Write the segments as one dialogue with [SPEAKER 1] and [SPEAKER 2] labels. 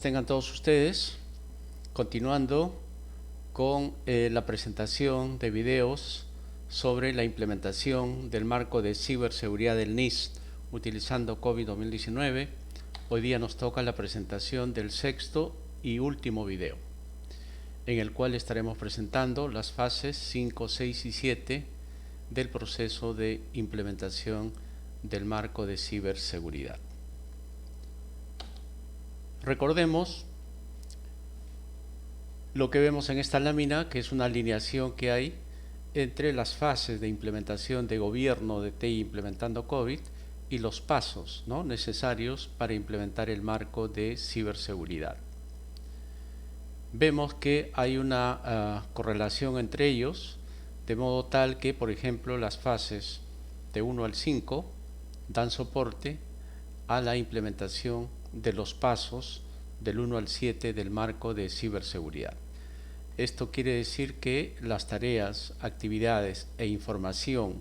[SPEAKER 1] Tengan todos ustedes, continuando con la presentación de videos sobre la implementación del marco de ciberseguridad del NIST utilizando COVID 2019. Hoy día nos toca la presentación del sexto y último video, en el cual estaremos presentando las fases 5, 6 y 7 del proceso de implementación del marco de ciberseguridad. Recordemos lo que vemos en esta lámina, que es una alineación que hay entre las fases de implementación de gobierno de TI implementando COVID y los pasos, ¿no?, necesarios para implementar el marco de ciberseguridad. Vemos que hay una correlación entre ellos, de modo tal que, por ejemplo, las fases de 1 al 5 dan soporte a la implementación de los pasos del 1 al 7 del marco de ciberseguridad. Esto quiere decir que las tareas, actividades e información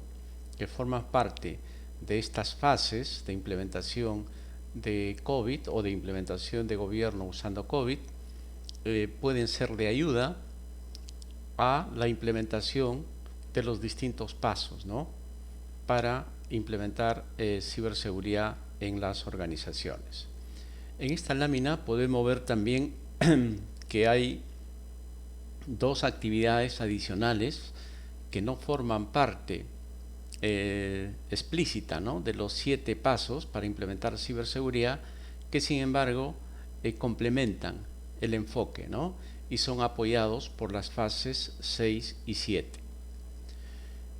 [SPEAKER 1] que forman parte de estas fases de implementación de COVID o de implementación de gobierno usando COVID pueden ser de ayuda a la implementación de los distintos pasos, ¿no?, para implementar ciberseguridad en las organizaciones. En esta lámina podemos ver también que hay dos actividades adicionales que no forman parte explícita, ¿no?, de los 7 pasos para implementar ciberseguridad, que sin embargo complementan el enfoque, ¿no?, y son apoyados por las fases 6 y 7.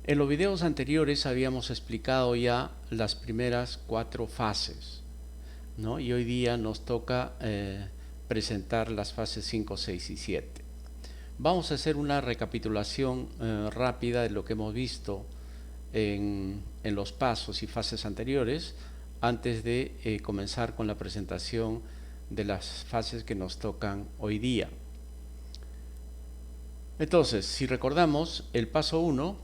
[SPEAKER 1] En los videos anteriores habíamos explicado ya las primeras 4 fases, ¿no?, y hoy día nos toca presentar las fases 5, 6 y 7. Vamos a hacer una recapitulación rápida de lo que hemos visto en los pasos y fases anteriores antes de comenzar con la presentación de las fases que nos tocan hoy día. Entonces, si recordamos, el paso 1,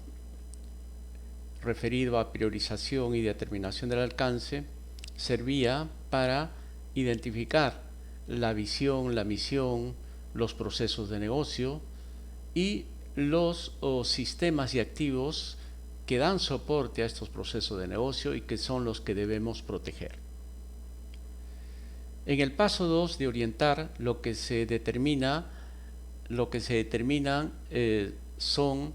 [SPEAKER 1] referido a priorización y determinación del alcance, servía para identificar la visión, la misión, los procesos de negocio y los sistemas y activos que dan soporte a estos procesos de negocio y que son los que debemos proteger. En el paso 2 de orientar, lo que se determinan son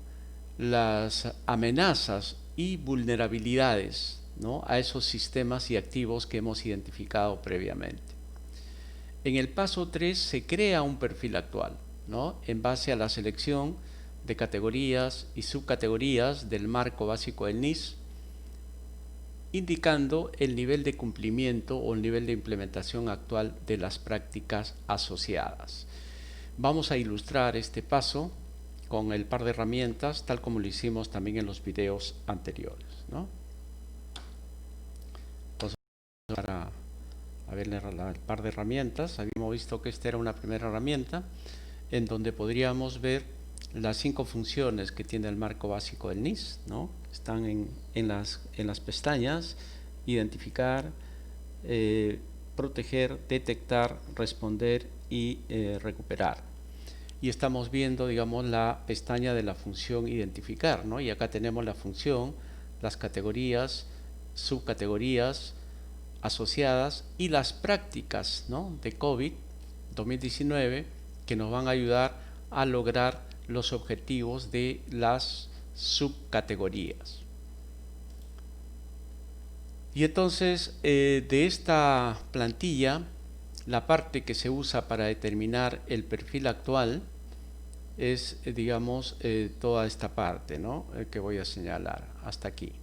[SPEAKER 1] las amenazas y vulnerabilidades, ¿no?, a esos sistemas y activos que hemos identificado previamente. En el paso 3 se crea un perfil actual, ¿no?, en base a la selección de categorías y subcategorías del marco básico del NIST, indicando el nivel de cumplimiento o el nivel de implementación actual de las prácticas asociadas. Vamos a ilustrar este paso con el par de herramientas, tal como lo hicimos también en los videos anteriores, ¿no? Entonces, para ver el par de herramientas, habíamos visto que esta era una primera herramienta en donde podríamos ver las 5 funciones que tiene el marco básico del NIST, ¿no? Están en las pestañas: identificar, proteger, detectar, responder y recuperar. Y estamos viendo, digamos, la pestaña de la función identificar, ¿no? Y acá tenemos la función, las categorías, subcategorías asociadas y las prácticas, ¿no?, de COVID 2019 que nos van a ayudar a lograr los objetivos de las subcategorías. Y entonces, de esta plantilla, la parte que se usa para determinar el perfil actual es, digamos, toda esta parte, ¿no?, que voy a señalar hasta aquí.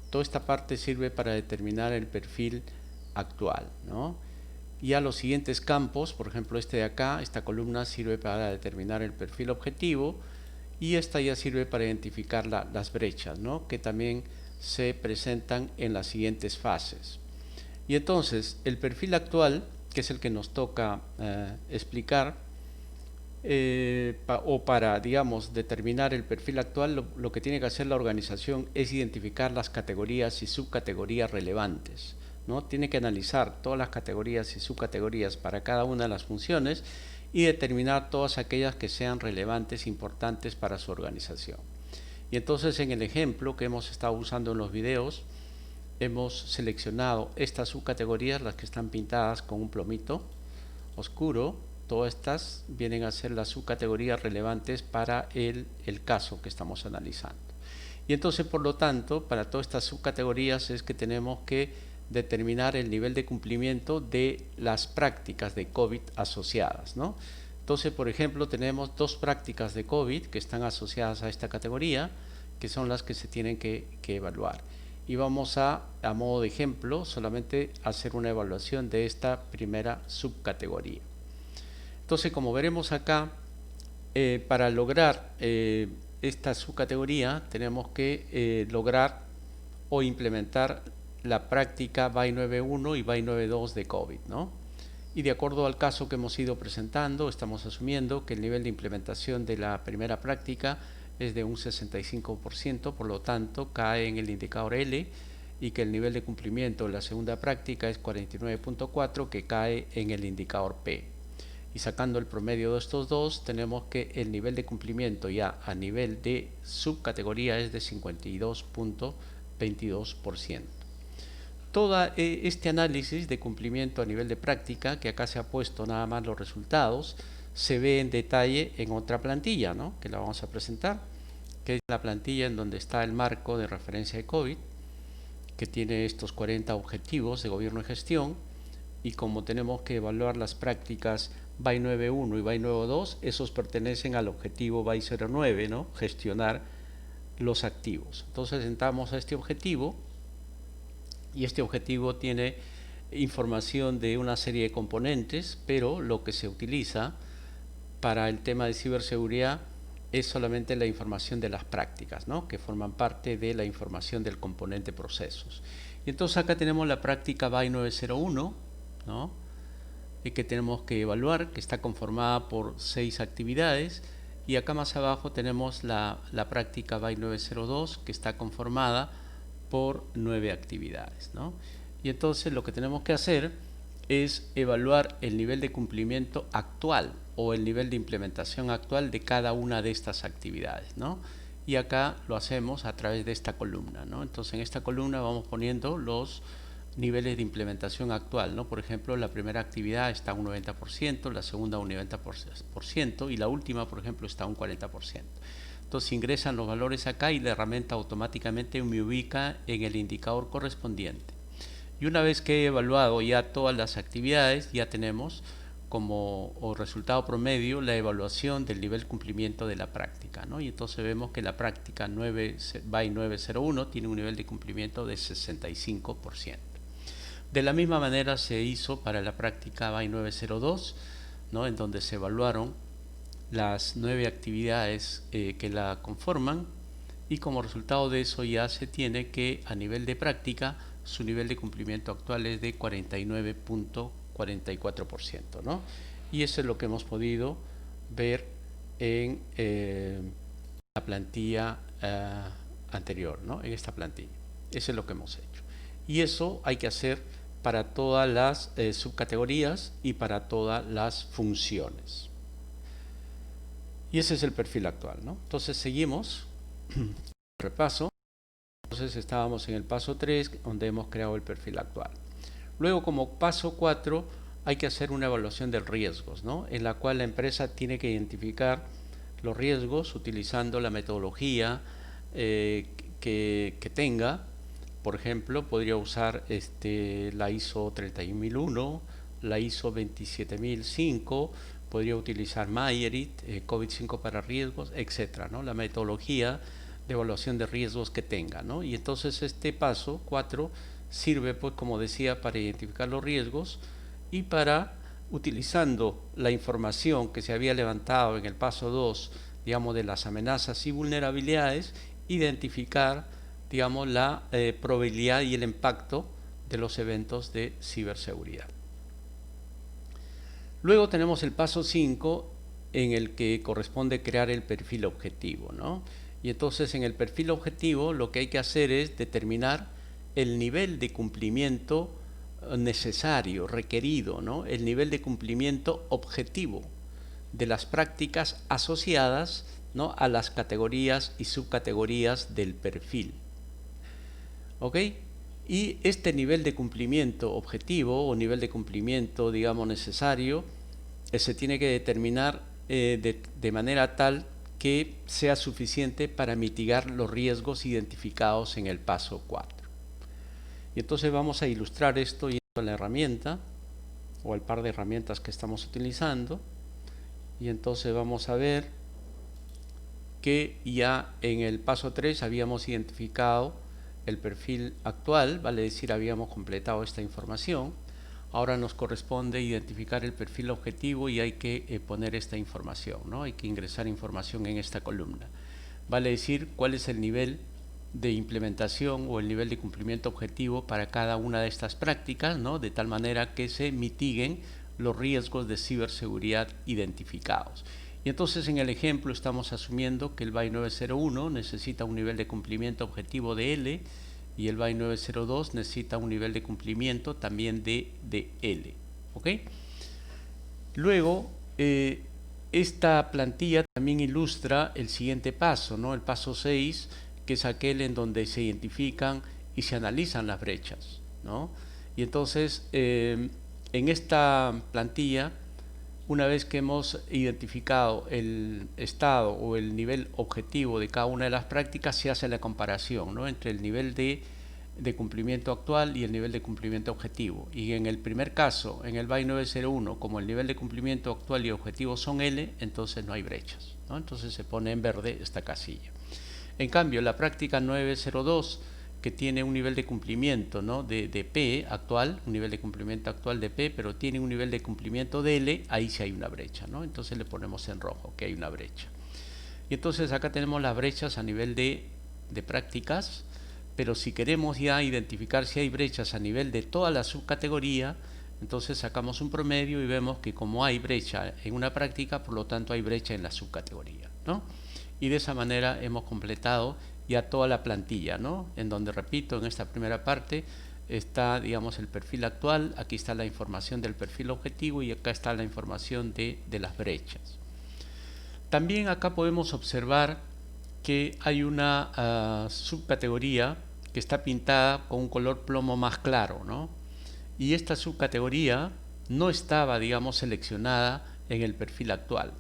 [SPEAKER 1] Toda esta parte sirve para determinar el perfil actual, ¿no? Y a los siguientes campos, por ejemplo este de acá, esta columna sirve para determinar el perfil objetivo, y esta ya sirve para identificar las brechas, ¿no?, que también se presentan en las siguientes fases. Y entonces el perfil actual, que es el que nos toca explicar, para, digamos, determinar el perfil actual, lo que tiene que hacer la organización es identificar las categorías y subcategorías relevantes, ¿no? Tiene que analizar todas las categorías y subcategorías para cada una de las funciones y determinar todas aquellas que sean relevantes, importantes para su organización. Y entonces en el ejemplo que hemos estado usando en los videos, hemos seleccionado estas subcategorías, las que están pintadas con un plomito oscuro. Todas estas vienen a ser las subcategorías relevantes para el caso que estamos analizando. Y entonces, por lo tanto, para todas estas subcategorías es que tenemos que determinar el nivel de cumplimiento de las prácticas de COVID asociadas, ¿no? Entonces, por ejemplo, tenemos 2 prácticas de COVID que están asociadas a esta categoría, que son las que se tienen que evaluar. Y vamos a modo de ejemplo, solamente hacer una evaluación de esta primera subcategoría. Entonces, como veremos acá, para lograr esta subcategoría tenemos que lograr o implementar la práctica BAI 9.1 y BAI 9.2 de COVID, ¿no? Y de acuerdo al caso que hemos ido presentando, estamos asumiendo que el nivel de implementación de la primera práctica es de un 65%, por lo tanto cae en el indicador L, y que el nivel de cumplimiento de la segunda práctica es 49.4, que cae en el indicador P. Y sacando el promedio de estos dos, tenemos que el nivel de cumplimiento ya a nivel de subcategoría es de 52.22%. Todo este análisis de cumplimiento a nivel de práctica, que acá se ha puesto nada más los resultados, se ve en detalle en otra plantilla, ¿no? Que la vamos a presentar, que es la plantilla en donde está el marco de referencia de COVID, que tiene estos 40 objetivos de gobierno y gestión, y como tenemos que evaluar las prácticas BAI 9.1 y BAI 9.2, esos pertenecen al objetivo BAI 09, ¿no? Gestionar los activos. Entonces entramos a este objetivo, y este objetivo tiene información de una serie de componentes, pero lo que se utiliza para el tema de ciberseguridad es solamente la información de las prácticas, ¿no? Que forman parte de la información del componente procesos. Y entonces acá tenemos la práctica BAI 9.01, ¿no? Y que tenemos que evaluar, que está conformada por 6 actividades, y acá más abajo tenemos la práctica BAI 9.02, que está conformada por 9 actividades, ¿no? Y entonces lo que tenemos que hacer es evaluar el nivel de cumplimiento actual o el nivel de implementación actual de cada una de estas actividades, ¿no? Y acá lo hacemos a través de esta columna, ¿no? Entonces en esta columna vamos poniendo los niveles de implementación actual, ¿no? Por ejemplo, la primera actividad está a un 90%, la segunda a un 90% y la última, por ejemplo, está a un 40%. Entonces ingresan los valores acá y la herramienta automáticamente me ubica en el indicador correspondiente. Y una vez que he evaluado ya todas las actividades, ya tenemos como resultado promedio la evaluación del nivel de cumplimiento de la práctica, ¿no? Y entonces vemos que la práctica BAI 9.01 tiene un nivel de cumplimiento de 65%. De la misma manera se hizo para la práctica BAI 9.02, ¿no? En donde se evaluaron las 9 actividades que la conforman, y como resultado de eso ya se tiene que a nivel de práctica su nivel de cumplimiento actual es de 49.44%, ¿no? Y eso es lo que hemos podido ver en la plantilla anterior, ¿no? En esta plantilla. Eso es lo que hemos hecho. Y eso hay que hacer para todas las subcategorías y para todas las funciones. Y ese es el perfil actual, ¿no? Entonces seguimos el repaso. Entonces estábamos en el paso 3, donde hemos creado el perfil actual. Luego, como paso 4, hay que hacer una evaluación de riesgos, ¿no? En la cual la empresa tiene que identificar los riesgos utilizando la metodología que tenga. Por ejemplo, podría usar la ISO 31001, la ISO 27005, podría utilizar MyErit, COVID-5 para riesgos, etcétera, ¿no? La metodología de evaluación de riesgos que tenga, ¿no? Y entonces este paso 4 sirve, pues, como decía, para identificar los riesgos y para, utilizando la información que se había levantado en el paso 2, digamos, de las amenazas y vulnerabilidades, identificar, digamos, la probabilidad y el impacto de los eventos de ciberseguridad. Luego tenemos el paso 5, en el que corresponde crear el perfil objetivo, ¿no? Y entonces en el perfil objetivo lo que hay que hacer es determinar el nivel de cumplimiento necesario, requerido, ¿no? El nivel de cumplimiento objetivo de las prácticas asociadas, ¿no?, a las categorías y subcategorías del perfil. ¿Ok? Y este nivel de cumplimiento objetivo o nivel de cumplimiento, digamos, necesario, se tiene que determinar de manera tal que sea suficiente para mitigar los riesgos identificados en el paso 4. Y entonces vamos a ilustrar esto yendo a la herramienta o al par de herramientas que estamos utilizando. Y entonces vamos a ver que ya en el paso 3 habíamos identificado el perfil actual, vale decir, habíamos completado esta información. Ahora nos corresponde identificar el perfil objetivo y hay que poner esta información, ¿no? Hay que ingresar información en esta columna. Vale decir cuál es el nivel de implementación o el nivel de cumplimiento objetivo para cada una de estas prácticas, ¿no?, de tal manera que se mitiguen los riesgos de ciberseguridad identificados. Y entonces en el ejemplo estamos asumiendo que el BAI 901 necesita un nivel de cumplimiento objetivo de L y el BAI 902 necesita un nivel de cumplimiento también de L. ¿Ok? Luego, esta plantilla también ilustra el siguiente paso, ¿no? El paso 6, que es aquel en donde se identifican y se analizan las brechas, ¿no? Y entonces, en esta plantilla, una vez que hemos identificado el estado o el nivel objetivo de cada una de las prácticas, se hace la comparación, ¿no?, entre el nivel de cumplimiento actual y el nivel de cumplimiento objetivo. Y en el primer caso, en el BAI 901, como el nivel de cumplimiento actual y objetivo son L, entonces no hay brechas, ¿no? Entonces se pone en verde esta casilla. En cambio, la práctica 902, que tiene un nivel de cumplimiento, ¿no?, de P actual, un nivel de cumplimiento actual de P, pero tiene un nivel de cumplimiento de L, ahí sí hay una brecha, ¿no? Entonces le ponemos en rojo que hay una brecha. Y entonces acá tenemos las brechas a nivel de prácticas, pero si queremos ya identificar si hay brechas a nivel de toda la subcategoría, entonces sacamos un promedio y vemos que como hay brecha en una práctica, por lo tanto hay brecha en la subcategoría, ¿no? Y de esa manera hemos completado ya toda la plantilla, ¿no?, en donde, repito, en esta primera parte está, digamos, el perfil actual, aquí está la información del perfil objetivo y acá está la información de las brechas. También acá podemos observar que hay una subcategoría que está pintada con un color plomo más claro, ¿no? Y esta subcategoría no estaba, digamos, seleccionada en el perfil actual.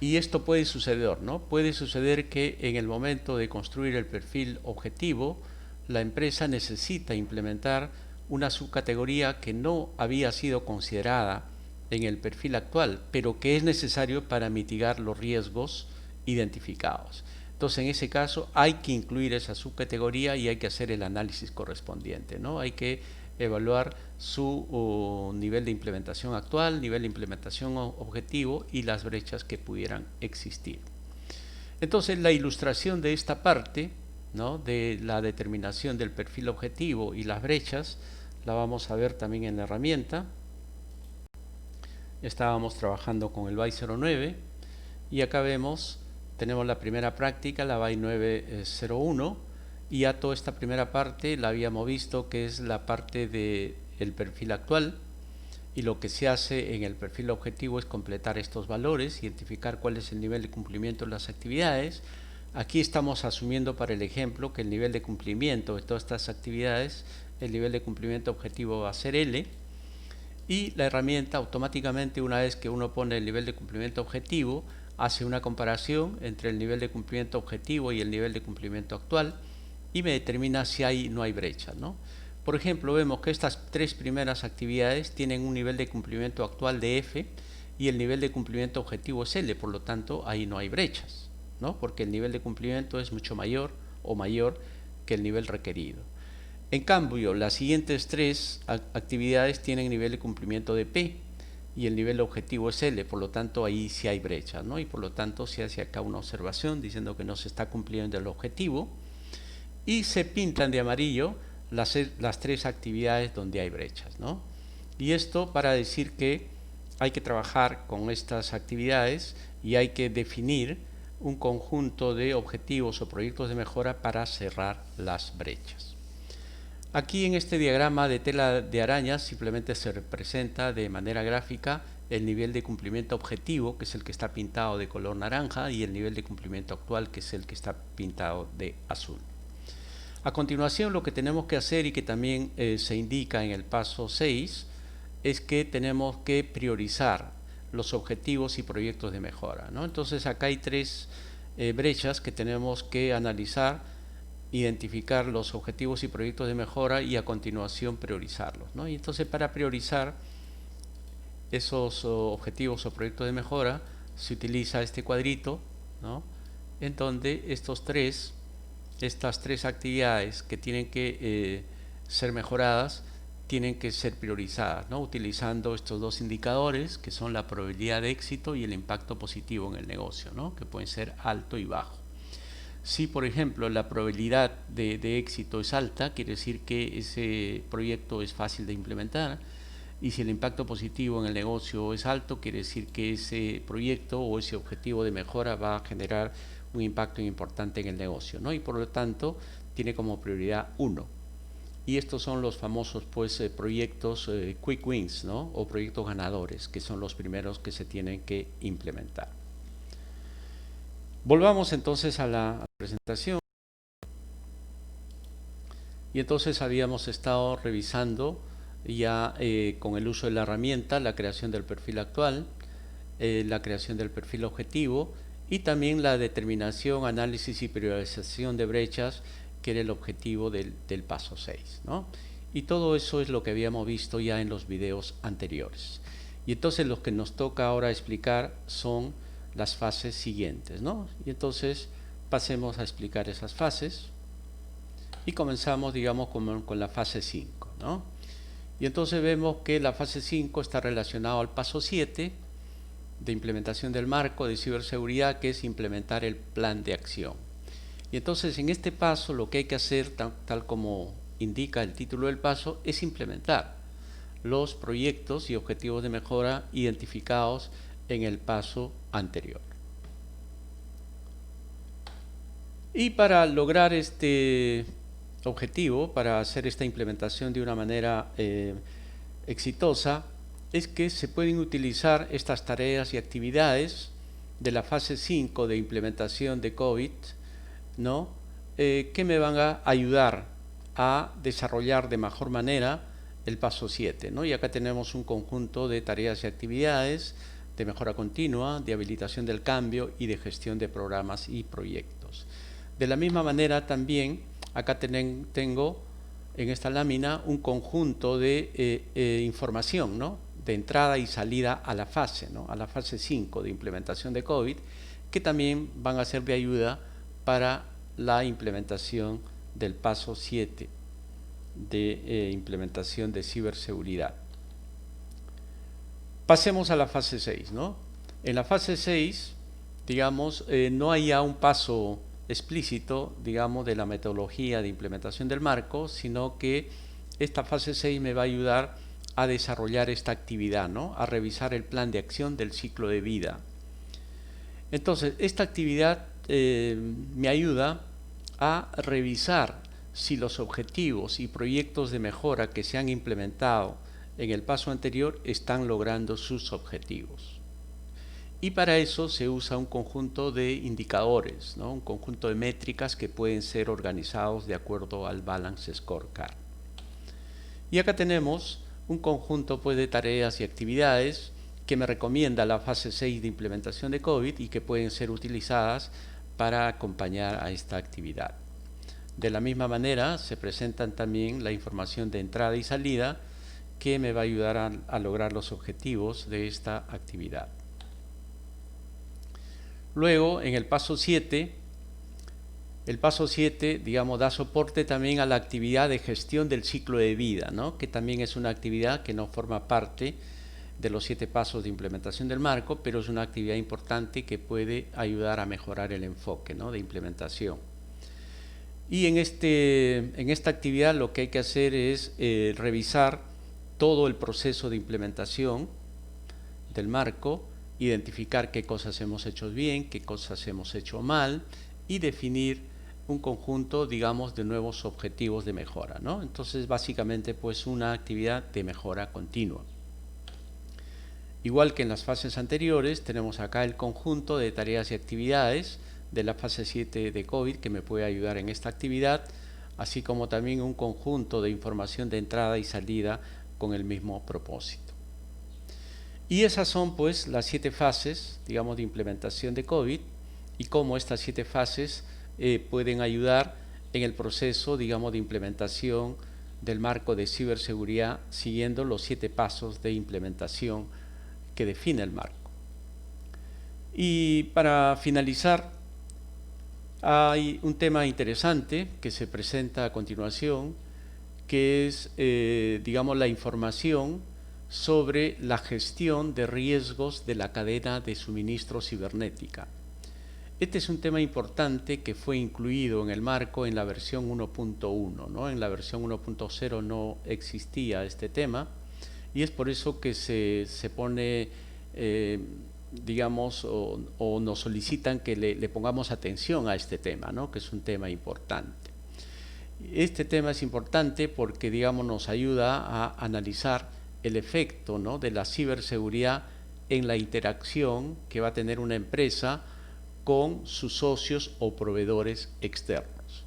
[SPEAKER 1] Y esto puede suceder, ¿no? Puede suceder que en el momento de construir el perfil objetivo, la empresa necesita implementar una subcategoría que no había sido considerada en el perfil actual, pero que es necesario para mitigar los riesgos identificados. Entonces, en ese caso, hay que incluir esa subcategoría y hay que hacer el análisis correspondiente, ¿no? Hay que evaluar su nivel de implementación actual, nivel de implementación objetivo y las brechas que pudieran existir. Entonces, la ilustración de esta parte, ¿no?, de la determinación del perfil objetivo y las brechas, la vamos a ver también en la herramienta. Estábamos trabajando con el BAI 09 y acá vemos, tenemos la primera práctica, la BAI 901, y ya toda esta primera parte la habíamos visto, que es la parte del perfil actual, y lo que se hace en el perfil objetivo es completar estos valores, identificar cuál es el nivel de cumplimiento de las actividades. Aquí estamos asumiendo para el ejemplo que el nivel de cumplimiento de todas estas actividades, el nivel de cumplimiento objetivo va a ser L, y la herramienta automáticamente, una vez que uno pone el nivel de cumplimiento objetivo, hace una comparación entre el nivel de cumplimiento objetivo y el nivel de cumplimiento actual y me determina si hay o no hay brecha, ¿no? Por ejemplo, vemos que estas tres primeras actividades tienen un nivel de cumplimiento actual de F y el nivel de cumplimiento objetivo es L, por lo tanto ahí no hay brechas, ¿no?, porque el nivel de cumplimiento es mucho mayor o mayor que el nivel requerido. En cambio, las siguientes tres actividades tienen nivel de cumplimiento de P y el nivel objetivo es L, por lo tanto ahí sí hay brecha, ¿no? Y por lo tanto se hace acá una observación diciendo que no se está cumpliendo el objetivo y se pintan de amarillo las tres actividades donde hay brechas, ¿no? Y esto para decir que hay que trabajar con estas actividades y hay que definir un conjunto de objetivos o proyectos de mejora para cerrar las brechas. Aquí en este diagrama de tela de araña simplemente se representa de manera gráfica el nivel de cumplimiento objetivo, que es el que está pintado de color naranja, y el nivel de cumplimiento actual, que es el que está pintado de azul. A continuación, lo que tenemos que hacer, y que también se indica en el paso 6, es que tenemos que priorizar los objetivos y proyectos de mejora, ¿no? Entonces acá hay tres brechas que tenemos que analizar, identificar los objetivos y proyectos de mejora y a continuación priorizarlos, ¿no? Y entonces, para priorizar esos objetivos o proyectos de mejora se utiliza este cuadrito, ¿no? En donde estas tres actividades que tienen que ser mejoradas tienen que ser priorizadas, ¿no? Utilizando estos dos indicadores, que son la probabilidad de éxito y el impacto positivo en el negocio, ¿no? Que pueden ser alto y bajo. Si, por ejemplo, la probabilidad de éxito es alta, quiere decir que ese proyecto es fácil de implementar. Y si el impacto positivo en el negocio es alto, quiere decir que ese proyecto o ese objetivo de mejora va a generar un impacto importante en el negocio, ¿no? Y por lo tanto tiene como prioridad 1. Y estos son los famosos proyectos quick wins, ¿no? O proyectos ganadores, que son los primeros que se tienen que implementar. Volvamos entonces a la presentación. Y entonces habíamos estado revisando ya con el uso de la herramienta la creación del perfil actual, la creación del perfil objetivo y también la determinación, análisis y priorización de brechas, que era el objetivo del paso 6, ¿no? Y todo eso es lo que habíamos visto ya en los videos anteriores. Y entonces lo que nos toca ahora explicar son las fases siguientes, ¿no? Y entonces pasemos a explicar esas fases y comenzamos, digamos, con la fase 5, ¿no? Y entonces vemos que la fase 5 está relacionada al paso 7 de implementación del marco de ciberseguridad, que es implementar el plan de acción. Y entonces en este paso lo que hay que hacer, tal como indica el título del paso, es implementar los proyectos y objetivos de mejora identificados en el paso anterior. Y para lograr este objetivo, para hacer esta implementación de una manera exitosa, es que se pueden utilizar estas tareas y actividades de la fase 5 de implementación de COVID, ¿no? Que me van a ayudar a desarrollar de mejor manera el paso 7, ¿no? Y acá tenemos un conjunto de tareas y actividades de mejora continua, de habilitación del cambio y de gestión de programas y proyectos. De la misma manera también acá tengo en esta lámina un conjunto de información, ¿no? De entrada y salida a la fase, ¿no? A la fase 5 de implementación de COVID, que también van a ser de ayuda para la implementación del paso 7 de implementación de ciberseguridad. Pasemos a la fase 6, ¿no? En la fase 6, digamos, no hay ya un paso explícito, digamos, de la metodología de implementación del marco, sino que esta fase 6 me va a ayudar a desarrollar esta actividad, ¿no? A revisar el plan de acción del ciclo de vida. Entonces, esta actividad me ayuda a revisar si los objetivos y proyectos de mejora que se han implementado en el paso anterior están logrando sus objetivos. Y para eso se usa un conjunto de indicadores, ¿no? Un conjunto de métricas que pueden ser organizados de acuerdo al Balance Scorecard. Y acá tenemos un conjunto de tareas y actividades que me recomienda la fase 6 de implementación de COVID y que pueden ser utilizadas para acompañar a esta actividad. De la misma manera se presentan también la información de entrada y salida que me va a ayudar a lograr los objetivos de esta actividad. Luego, en el paso 7, digamos, da soporte también a la actividad de gestión del ciclo de vida, ¿no? Que también es una actividad que no forma parte de los 7 pasos de implementación del marco, pero es una actividad importante que puede ayudar a mejorar el enfoque, ¿no? De implementación. Y en esta actividad lo que hay que hacer es revisar todo el proceso de implementación del marco, identificar qué cosas hemos hecho bien, qué cosas hemos hecho mal y definir un conjunto, digamos, de nuevos objetivos de mejora, ¿no? Entonces, básicamente, pues una actividad de mejora continua. Igual que en las fases anteriores, tenemos acá el conjunto de tareas y actividades de la fase 7 de COVID que me puede ayudar en esta actividad, así como también un conjunto de información de entrada y salida con el mismo propósito. Y esas son pues las 7 fases, digamos, de implementación de COVID y cómo estas 7 fases pueden ayudar en el proceso, digamos, de implementación del marco de ciberseguridad siguiendo los 7 pasos de implementación que define el marco. Y para finalizar, hay un tema interesante que se presenta a continuación, que es, digamos, la información sobre la gestión de riesgos de la cadena de suministro cibernética. Este es un tema importante que fue incluido en el marco en la versión 1.1, ¿no? En la versión 1.0 no existía este tema y es por eso que se pone, digamos, o nos solicitan que le pongamos atención a este tema, ¿no? Que es un tema importante. Este tema es importante porque, digamos, nos ayuda a analizar el efecto, ¿no?, de la ciberseguridad en la interacción que va a tener una empresa con sus socios o proveedores externos.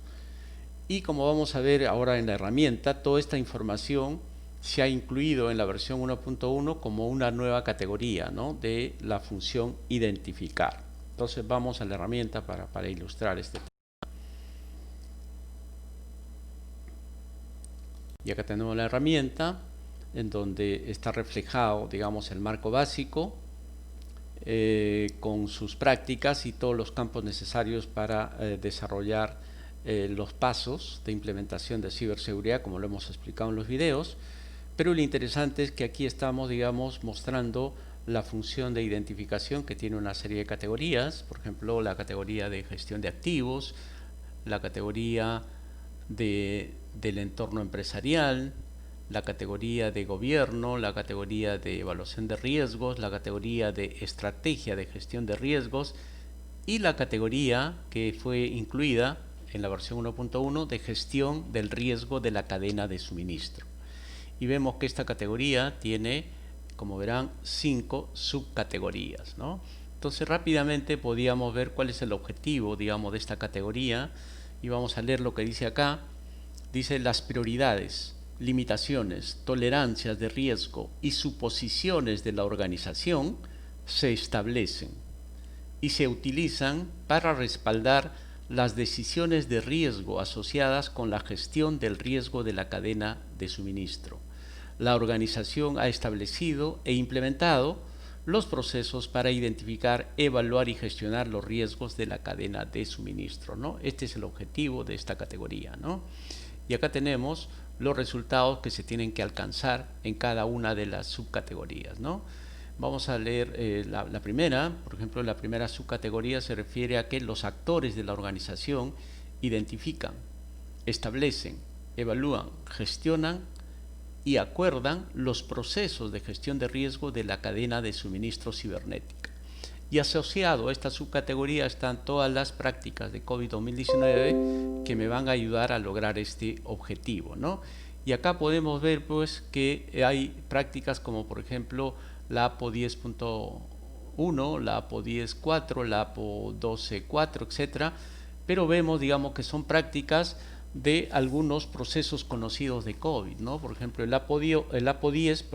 [SPEAKER 1] Y como vamos a ver ahora en la herramienta, toda esta información se ha incluido en la versión 1.1 como una nueva categoría, ¿no?, de la función identificar. Entonces vamos a la herramienta para ilustrar este tema. Y acá tenemos la herramienta en donde está reflejado, digamos, el marco básico con sus prácticas y todos los campos necesarios para desarrollar los pasos de implementación de ciberseguridad, como lo hemos explicado en los videos. Pero lo interesante es que aquí estamos, digamos, mostrando la función de identificación que tiene una serie de categorías, por ejemplo, la categoría de gestión de activos, la categoría del entorno empresarial, la categoría de gobierno, la categoría de evaluación de riesgos, la categoría de estrategia de gestión de riesgos y la categoría que fue incluida en la versión 1.1 de gestión del riesgo de la cadena de suministro. Y vemos que esta categoría tiene, como verán, 5 subcategorías, ¿no? Entonces rápidamente podíamos ver cuál es el objetivo, digamos, de esta categoría y vamos a leer lo que dice acá. Dice: las prioridades, limitaciones, tolerancias de riesgo y suposiciones de la organización se establecen y se utilizan para respaldar las decisiones de riesgo asociadas con la gestión del riesgo de la cadena de suministro. La organización ha establecido e implementado los procesos para identificar, evaluar y gestionar los riesgos de la cadena de suministro, ¿no? Este es el objetivo de esta categoría, ¿no? Y acá tenemos los resultados que se tienen que alcanzar en cada una de las subcategorías, ¿no? Vamos a leer la primera. Por ejemplo, la primera subcategoría se refiere a que los actores de la organización identifican, establecen, evalúan, gestionan y acuerdan los procesos de gestión de riesgo de la cadena de suministro cibernética. Y asociado a esta subcategoría están todas las prácticas de COVID-2019 que me van a ayudar a lograr este objetivo, ¿no? Y acá podemos ver pues que hay prácticas como por ejemplo la APO 10.1, la APO 10.4, la APO 12.4, etcétera, pero vemos, digamos, que son prácticas de algunos procesos conocidos de COVID, ¿no? Por ejemplo, el APO 10,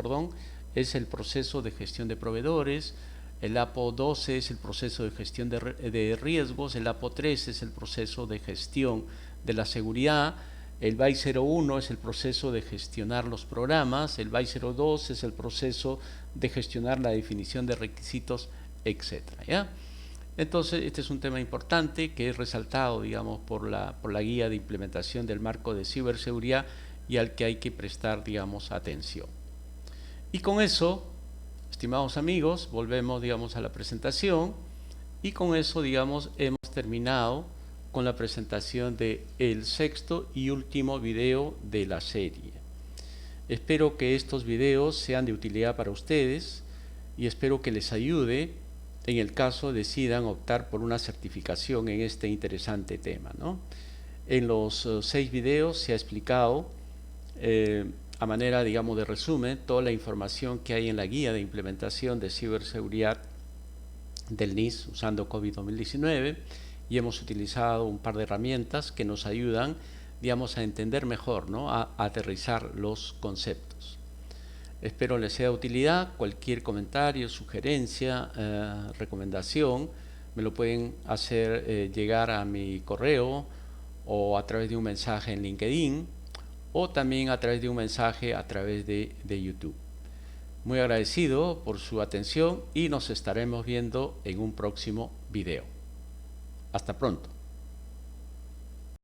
[SPEAKER 1] es el proceso de gestión de proveedores. El APO 12 es el proceso de gestión de riesgos, el APO 13 es el proceso de gestión de la seguridad, el BAI 01 es el proceso de gestionar los programas, el BAI 02 es el proceso de gestionar la definición de requisitos, etcétera, ¿ya? Entonces, este es un tema importante que es resaltado, digamos, por la guía de implementación del marco de ciberseguridad y al que hay que prestar, digamos, atención. Y con eso, estimados amigos, volvemos, digamos, a la presentación y con eso, digamos, hemos terminado con la presentación del sexto y último video de la serie. Espero que estos videos sean de utilidad para ustedes y espero que les ayude en el caso decidan optar por una certificación en este interesante tema, ¿no? En los 6 videos se ha explicado a manera, digamos, de resumen, toda la información que hay en la guía de implementación de ciberseguridad del NIS usando COVID-2019, y hemos utilizado un par de herramientas que nos ayudan, digamos, a entender mejor, ¿no? a aterrizar los conceptos. Espero les sea de utilidad. Cualquier comentario, sugerencia, recomendación, me lo pueden hacer llegar a mi correo o a través de un mensaje en LinkedIn, o también a través de un mensaje a través de YouTube. Muy agradecido por su atención y nos estaremos viendo en un próximo video. Hasta pronto.